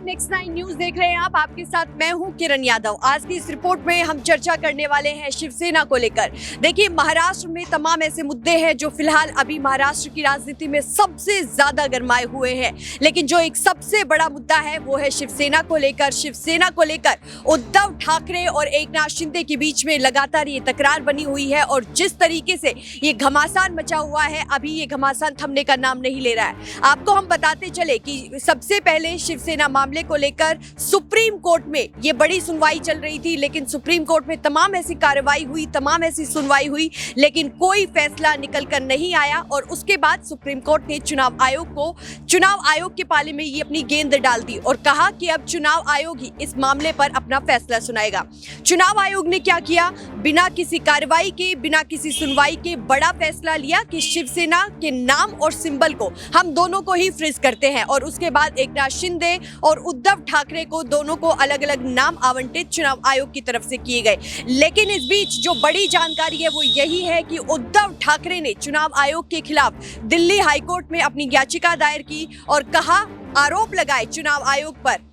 Next 9 news देख रहे हैं आप। आपके साथ मैं हूं किरण यादव। आज की इस रिपोर्ट में हम चर्चा करने वाले हैं शिवसेना को लेकर। देखिए, महाराष्ट्र में तमाम ऐसे मुद्दे हैं जो फिलहाल अभी महाराष्ट्र की राजनीति में सबसे ज्यादा गरमाए हुए हैं, लेकिन जो एक सबसे बड़ा मुद्दा है वो है शिवसेना को लेकर। शिवसेना को लेकर उद्धव ठाकरे और एकनाथ शिंदे के बीच में लगातार ये तकरार बनी हुई है और जिस तरीके से ये घमासान मचा हुआ है, अभी ये घमासान थमने का नाम नहीं ले रहा है। आपको हम बताते चले कि सबसे पहले शिवसेना मामले को लेकर सुप्रीम कोर्ट में ये बड़ी सुनवाई चल रही थी, लेकिन सुप्रीम कोर्ट में तमाम ऐसी कार्रवाई हुई, तमाम ऐसी सुनवाई हुई, लेकिन कोई फैसला निकल कर नहीं आया। और उसके बाद सुप्रीम कोर्ट ने चुनाव आयोग के पाले में ये अपनी गेंद डाल दी और कहा कि अब चुनाव आयोग ही इस मामले पर अपना फैसला सुनाएगा। चुनाव आयोग ने क्या किया? बिना किसी कार्रवाई के, बिना किसी सुनवाई के बड़ा फैसला लिया कि शिवसेना के नाम और सिंबल को हम दोनों को ही फ्रीज करते हैं। और उसके बाद एकनाथ शिंदे और उद्धव ठाकरे को दोनों को अलग अलग नाम आवंटित चुनाव आयोग की तरफ से किए गए। लेकिन इस बीच जो बड़ी जानकारी है वो यही है कि उद्धव ठाकरे ने चुनाव आयोग के खिलाफ दिल्ली हाईकोर्ट में अपनी याचिका दायर की और कहा, आरोप लगाए चुनाव आयोग पर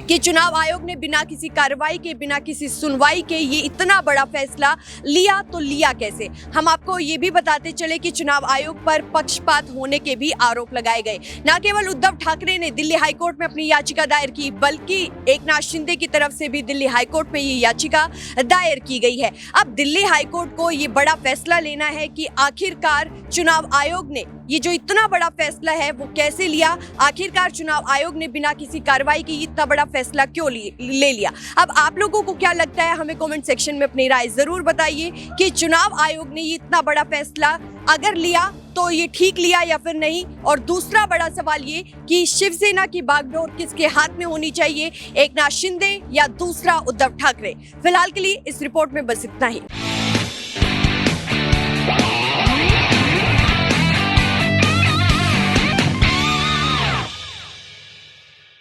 कि चुनाव आयोग ने बिना किसी कार्रवाई के, बिना किसी सुनवाई के ये इतना बड़ा फैसला लिया, तो लिया कैसे। हम आपको ये भी बताते चले कि चुनाव आयोग पर पक्षपात होने के भी आरोप लगाए गए। न केवल उद्धव ठाकरे ने दिल्ली हाईकोर्ट में अपनी याचिका दायर की, बल्कि एकनाथ शिंदे की तरफ से भी दिल्ली हाईकोर्ट में ये याचिका दायर की गई है। अब दिल्ली हाईकोर्ट को ये बड़ा फैसला लेना है कि आखिरकार चुनाव आयोग ने ये जो इतना बड़ा फैसला है वो कैसे लिया। आखिरकार चुनाव आयोग ने बिना किसी कार्रवाई के इतना बड़ा फैसला क्यों ले लिया। अब आप लोगों को क्या लगता है, हमें कमेंट सेक्शन में अपनी राय जरूर बताइए कि चुनाव आयोग ने ये इतना बड़ा फैसला अगर लिया तो ये ठीक लिया या फिर नहीं। और दूसरा बड़ा सवाल ये कि शिवसेना की बागडोर किसके हाथ में होनी चाहिए, एकनाथ शिंदे या दूसरा उद्धव ठाकरे। फिलहाल के लिए इस रिपोर्ट में बस इतना ही।